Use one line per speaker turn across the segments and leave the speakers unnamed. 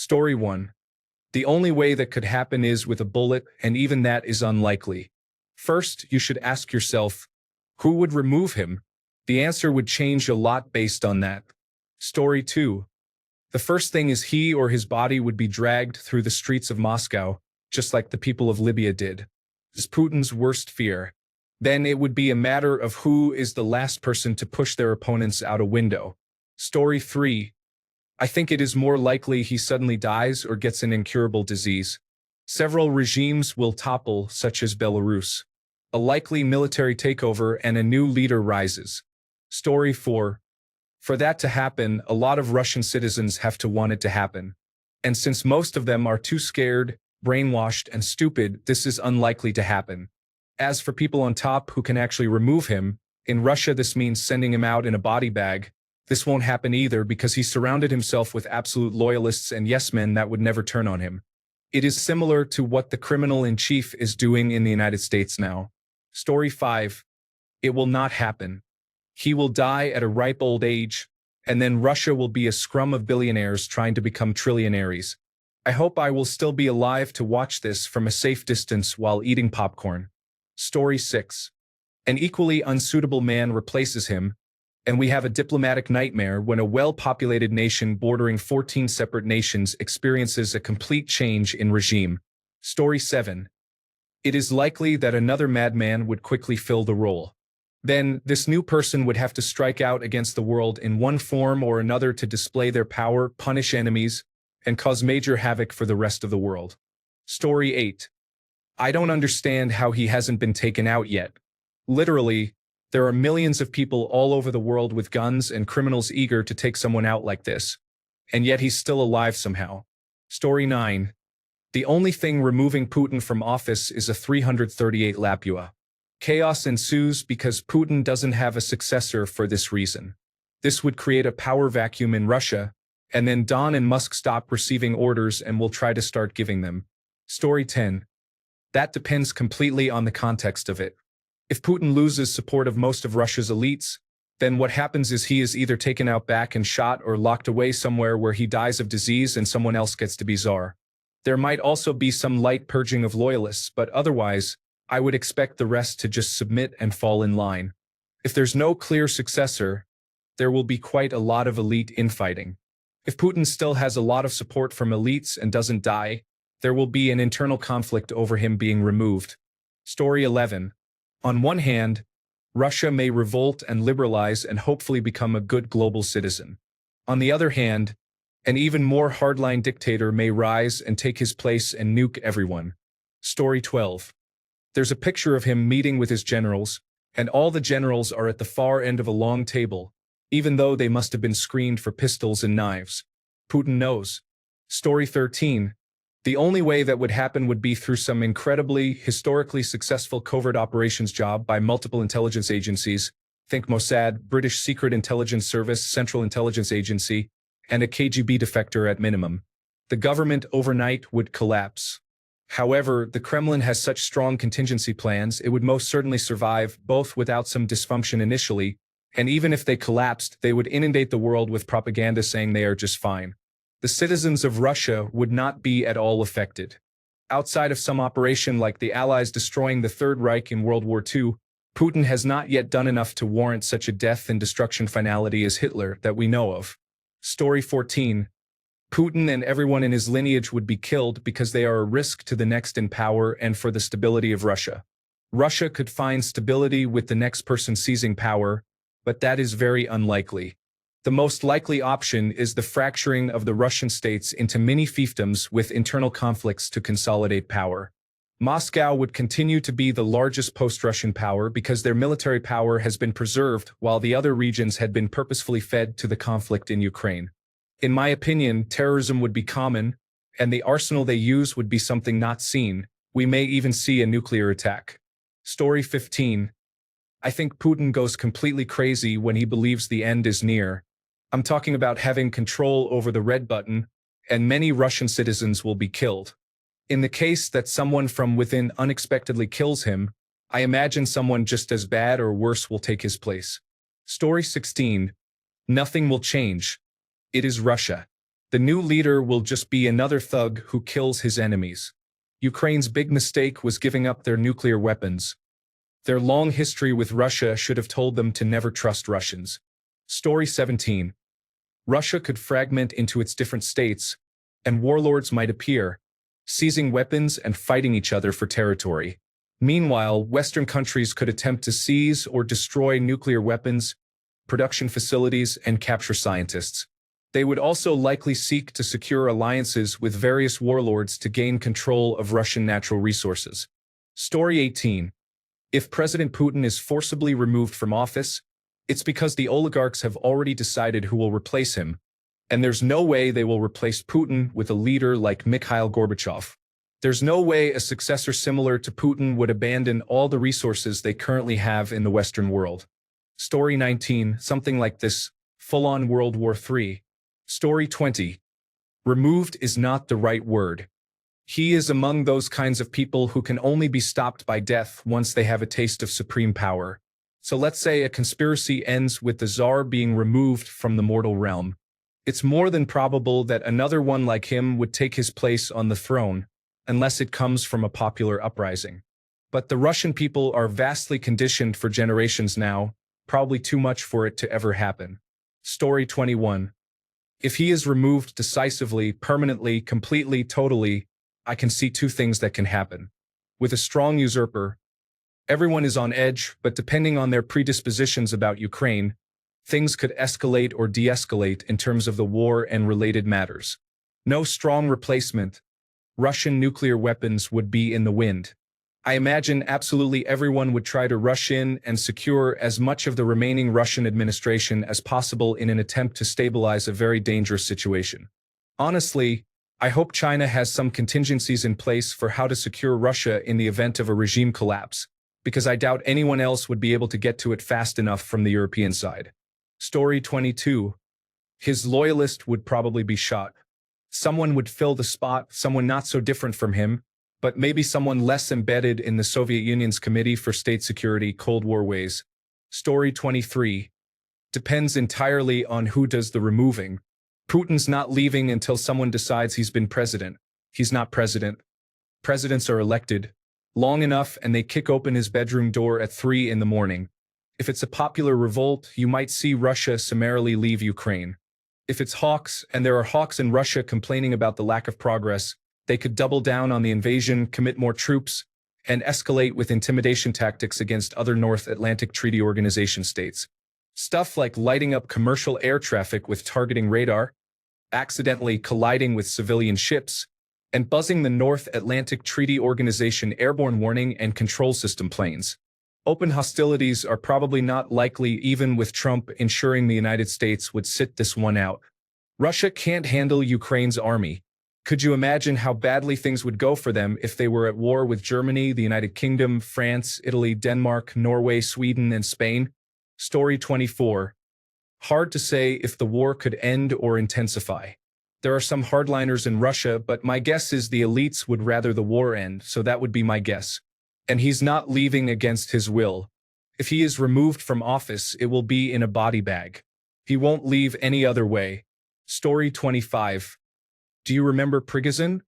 Story 1. The only way that could happen is with a bullet, and even that is unlikely. First, you should ask yourself, who would remove him? The answer would change a lot based on that. Story 2. The first thing is he or his body would be dragged through the streets of Moscow, just like the people of Libya did. This is Putin's worst fear. Then it would be a matter of who is the last person to push their opponents out a window. Story 3. I think it is more likely he suddenly dies or gets an incurable disease. Several regimes will topple, such as Belarus. A likely military takeover and a new leader rises. Story 4. For that to happen, a lot of Russian citizens have to want it to happen. And since most of them are too scared, brainwashed, and stupid, this is unlikely to happen. As for people on top who can actually remove him, in Russia this means sending him out in a body bag. This won't happen either because he surrounded himself with absolute loyalists and yes-men that would never turn on him. It is similar to what the criminal-in-chief is doing in the United States now. Story 5. It will not happen. He will die at a ripe old age, and then Russia will be a scrum of billionaires trying to become trillionaires. I hope I will still be alive to watch this from a safe distance while eating popcorn. Story 6. An equally unsuitable man replaces him, and we have a diplomatic nightmare when a well-populated nation bordering 14 separate nations experiences a complete change in regime. Story 7. It is likely that another madman would quickly fill the role. Then, this new person would have to strike out against the world in one form or another to display their power, punish enemies, and cause major havoc for the rest of the world. Story 8. I don't understand how he hasn't been taken out yet. Literally, there are millions of people all over the world with guns and criminals eager to take someone out like this. And yet he's still alive somehow. Story 9. The only thing removing Putin from office is a 338 Lapua. Chaos ensues because Putin doesn't have a successor for this reason. This would create a power vacuum in Russia, and then Don and Musk stop receiving orders and will try to start giving them. Story 10. That depends completely on the context of it. If Putin loses support of most of Russia's elites, then what happens is he is either taken out back and shot or locked away somewhere where he dies of disease and someone else gets to be czar. There might also be some light purging of loyalists, but otherwise, I would expect the rest to just submit and fall in line. If there's no clear successor, there will be quite a lot of elite infighting. If Putin still has a lot of support from elites and doesn't die, there will be an internal conflict over him being removed. Story 11. On one hand, Russia may revolt and liberalize and hopefully become a good global citizen. On the other hand, an even more hardline dictator may rise and take his place and nuke everyone. Story 12. There's a picture of him meeting with his generals, and all the generals are at the far end of a long table, even though they must have been screened for pistols and knives. Putin knows. Story 13. The only way that would happen would be through some incredibly, historically successful covert operations job by multiple intelligence agencies, think Mossad, British Secret Intelligence Service, Central Intelligence Agency, and a KGB defector at minimum. The government overnight would collapse. However, the Kremlin has such strong contingency plans it would most certainly survive, both without some dysfunction initially, and even if they collapsed, they would inundate the world with propaganda saying they are just fine. The citizens of Russia would not be at all affected. Outside of some operation like the Allies destroying the Third Reich in World War II, Putin has not yet done enough to warrant such a death and destruction finality as Hitler that we know of. Story 14. Putin and everyone in his lineage would be killed because they are a risk to the next in power and for the stability of Russia. Russia could find stability with the next person seizing power, but that is very unlikely. The most likely option is the fracturing of the Russian states into mini fiefdoms with internal conflicts to consolidate power. Moscow would continue to be the largest post-Russian power because their military power has been preserved while the other regions had been purposefully fed to the conflict in Ukraine. In my opinion, terrorism would be common, and the arsenal they use would be something not seen. We may even see a nuclear attack. Story 15. I think Putin goes completely crazy when he believes the end is near. I'm talking about having control over the red button, and many Russian citizens will be killed. In the case that someone from within unexpectedly kills him, I imagine someone just as bad or worse will take his place. Story 16. Nothing will change. It is Russia. The new leader will just be another thug who kills his enemies. Ukraine's big mistake was giving up their nuclear weapons. Their long history with Russia should have told them to never trust Russians. Story 17. Russia could fragment into its different states, and warlords might appear, seizing weapons and fighting each other for territory. Meanwhile, Western countries could attempt to seize or destroy nuclear weapons, production facilities, and capture scientists. They would also likely seek to secure alliances with various warlords to gain control of Russian natural resources. Story 18. If President Putin is forcibly removed from office, it's because the oligarchs have already decided who will replace him, and there's no way they will replace Putin with a leader like Mikhail Gorbachev. There's no way a successor similar to Putin would abandon all the resources they currently have in the Western world. Story 19, something like this, full-on World War III. Story 20. Removed is not the right word. He is among those kinds of people who can only be stopped by death once they have a taste of supreme power. So let's say a conspiracy ends with the Tsar being removed from the mortal realm. It's more than probable that another one like him would take his place on the throne, unless it comes from a popular uprising. But the Russian people are vastly conditioned for generations now, probably too much for it to ever happen. Story 21. If he is removed decisively, permanently, completely, totally, I can see two things that can happen. With a strong usurper, everyone is on edge, but depending on their predispositions about Ukraine, things could escalate or de-escalate in terms of the war and related matters. No strong replacement. Russian nuclear weapons would be in the wind. I imagine absolutely everyone would try to rush in and secure as much of the remaining Russian administration as possible in an attempt to stabilize a very dangerous situation. Honestly, I hope China has some contingencies in place for how to secure Russia in the event of a regime collapse, because I doubt anyone else would be able to get to it fast enough from the European side. Story 22. His loyalist would probably be shot. Someone would fill the spot, someone not so different from him, but maybe someone less embedded in the Soviet Union's Committee for State Security Cold War ways. Story 23. Depends entirely on who does the removing. Putin's not leaving until someone decides he's been president. He's not president. Presidents are elected long enough and they kick open his bedroom door at 3 in the morning. If it's a popular revolt, you might see Russia summarily leave Ukraine. If it's hawks, and there are hawks in Russia complaining about the lack of progress, they could double down on the invasion, commit more troops, and escalate with intimidation tactics against other North Atlantic Treaty Organization states. Stuff like lighting up commercial air traffic with targeting radar, accidentally colliding with civilian ships, and buzzing the North Atlantic Treaty Organization airborne warning and control system planes. Open hostilities are probably not likely even with Trump ensuring the United States would sit this one out. Russia can't handle Ukraine's army. Could you imagine how badly things would go for them if they were at war with Germany, the United Kingdom, France, Italy, Denmark, Norway, Sweden, and Spain? Story 24. Hard to say if the war could end or intensify. There are some hardliners in Russia, but my guess is the elites would rather the war end, so that would be my guess. And he's not leaving against his will. If he is removed from office, it will be in a body bag. He won't leave any other way. Story 25. Do you remember Prigozhin?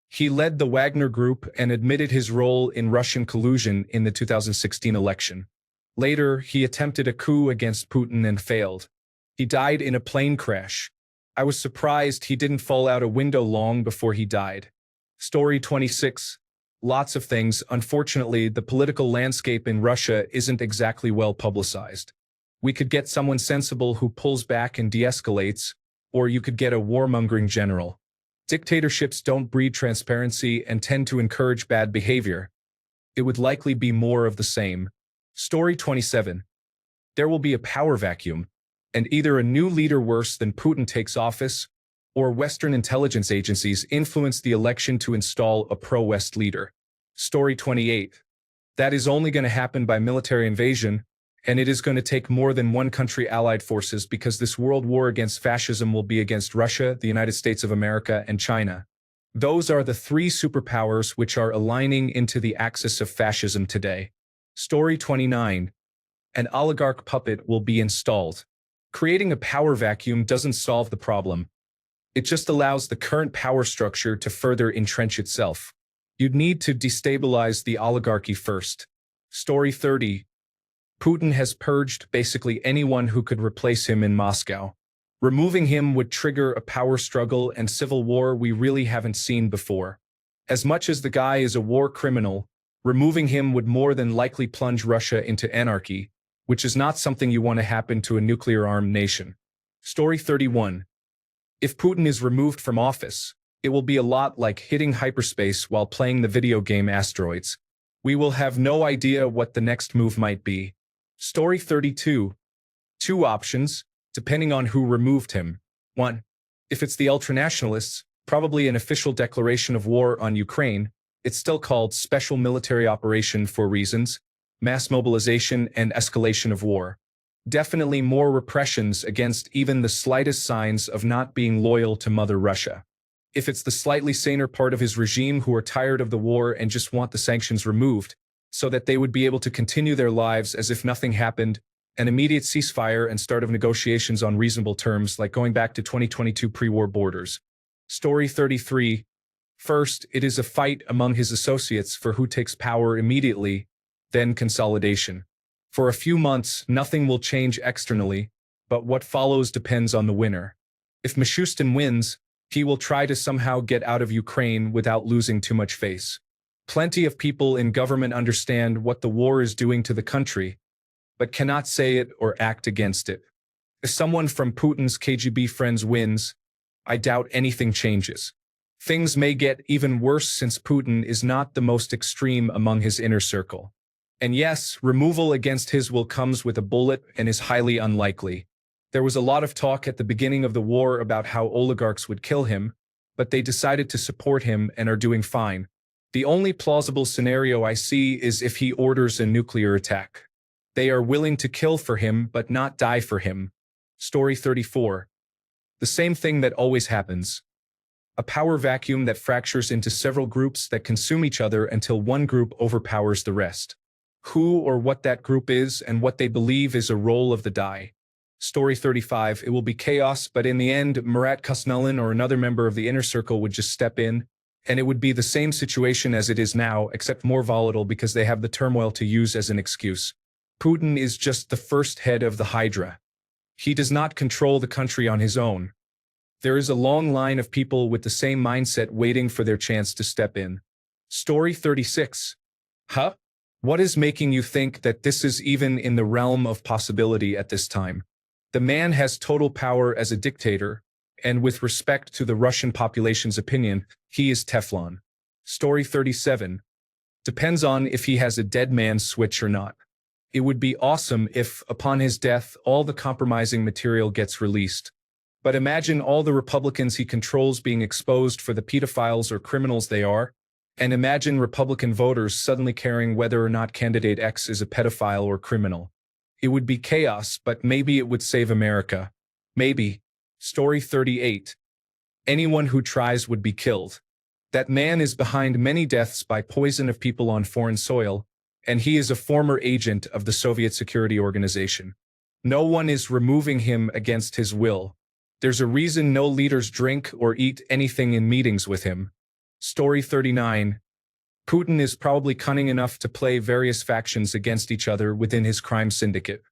He led the Wagner Group and admitted his role in Russian collusion in the 2016 election. Later, he attempted a coup against Putin and failed. He died in a plane crash. I was surprised he didn't fall out a window long before he died. Story 26. Lots of things. Unfortunately, the political landscape in Russia isn't exactly well publicized. We could get someone sensible who pulls back and de-escalates, or you could get a warmongering general. Dictatorships don't breed transparency and tend to encourage bad behavior. It would likely be more of the same. Story 27. There will be a power vacuum, and either a new leader worse than Putin takes office, or Western intelligence agencies influence the election to install a pro-West leader. Story 28. That is only going to happen by military invasion, and it is going to take more than one country allied forces because this world war against fascism will be against Russia, the United States of America, and China. Those are the three superpowers which are aligning into the axis of fascism today. Story 29. An oligarch puppet will be installed. Creating a power vacuum doesn't solve the problem. It just allows the current power structure to further entrench itself. You'd need to destabilize the oligarchy first. Story 30. Putin has purged basically anyone who could replace him in Moscow. Removing him would trigger a power struggle and civil war we really haven't seen before. As much as the guy is a war criminal, removing him would more than likely plunge Russia into anarchy, which is not something you want to happen to a nuclear-armed nation. Story 31. If Putin is removed from office, it will be a lot like hitting hyperspace while playing the video game Asteroids. We will have no idea what the next move might be. Story 32. Two options, depending on who removed him. 1. If it's the ultranationalists, probably an official declaration of war on Ukraine. It's still called Special Military Operation for reasons, mass mobilization and escalation of war. Definitely more repressions against even the slightest signs of not being loyal to Mother Russia. If it's the slightly saner part of his regime who are tired of the war and just want the sanctions removed, so that they would be able to continue their lives as if nothing happened, an immediate ceasefire and start of negotiations on reasonable terms like going back to 2022 pre-war borders. Story 33. First, it is a fight among his associates for who takes power immediately, then consolidation. For a few months, nothing will change externally, but what follows depends on the winner. If Mishustin wins, he will try to somehow get out of Ukraine without losing too much face. Plenty of people in government understand what the war is doing to the country, but cannot say it or act against it. If someone from Putin's KGB friends wins, I doubt anything changes. Things may get even worse since Putin is not the most extreme among his inner circle. And yes, removal against his will comes with a bullet and is highly unlikely. There was a lot of talk at the beginning of the war about how oligarchs would kill him, but they decided to support him and are doing fine. The only plausible scenario I see is if he orders a nuclear attack. They are willing to kill for him but not die for him. Story 34. The same thing that always happens. A power vacuum that fractures into several groups that consume each other until one group overpowers the rest. Who or what that group is and what they believe is a roll of the die. Story 35. It will be chaos, but in the end, Murat Kusnulin or another member of the inner circle would just step in, and it would be the same situation as it is now, except more volatile because they have the turmoil to use as an excuse. Putin is just the first head of the Hydra. He does not control the country on his own. There is a long line of people with the same mindset waiting for their chance to step in. Story 36. Huh? What is making you think that this is even in the realm of possibility at this time? The man has total power as a dictator, and with respect to the Russian population's opinion, he is Teflon. Story 37. Depends on if he has a dead man switch or not. It would be awesome if, upon his death, all the compromising material gets released. But imagine all the Republicans he controls being exposed for the pedophiles or criminals they are, and imagine Republican voters suddenly caring whether or not candidate X is a pedophile or criminal. It would be chaos, but maybe it would save America. Maybe. Story 38. Anyone who tries would be killed. That man is behind many deaths by poison of people on foreign soil, and he is a former agent of the Soviet Security Organization. No one is removing him against his will. There's a reason no leaders drink or eat anything in meetings with him. Story 39. Putin is probably cunning enough to play various factions against each other within his crime syndicate.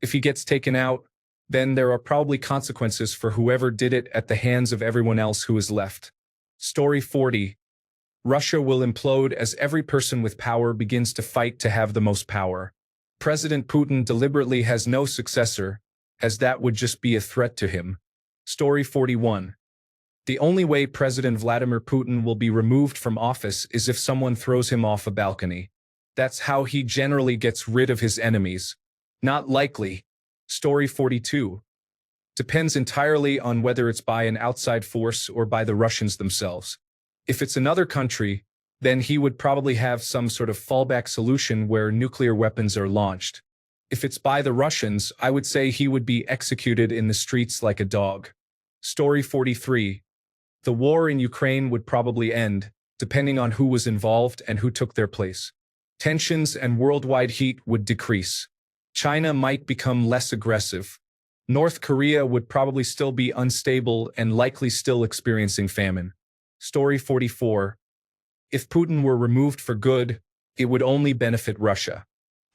If he gets taken out, then there are probably consequences for whoever did it at the hands of everyone else who is left. Story 40. Russia will implode as every person with power begins to fight to have the most power. President Putin deliberately has no successor, as that would just be a threat to him. Story 41. The only way President Vladimir Putin will be removed from office is if someone throws him off a balcony. That's how he generally gets rid of his enemies. Not likely. Story 42. Depends entirely on whether it's by an outside force or by the Russians themselves. If it's another country, then he would probably have some sort of fallback solution where nuclear weapons are launched. If it's by the Russians, I would say he would be executed in the streets like a dog. Story 43. The war in Ukraine would probably end, depending on who was involved and who took their place. Tensions and worldwide heat would decrease. China might become less aggressive. North Korea would probably still be unstable and likely still experiencing famine. Story 44. If Putin were removed for good, it would only benefit Russia.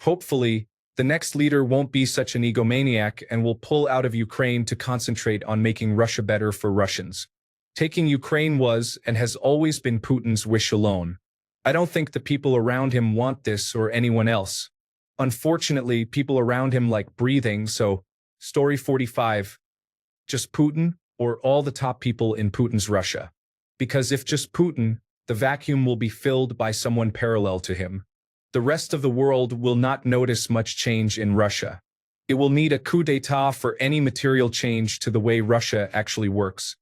Hopefully, the next leader won't be such an egomaniac and will pull out of Ukraine to concentrate on making Russia better for Russians. Taking Ukraine was and has always been Putin's wish alone. I don't think the people around him want this or anyone else. Unfortunately, people around him like breathing, so Story 45. Just Putin or all the top people in Putin's Russia? Because if just Putin, the vacuum will be filled by someone parallel to him. The rest of the world will not notice much change in Russia. It will need a coup d'etat for any material change to the way Russia actually works.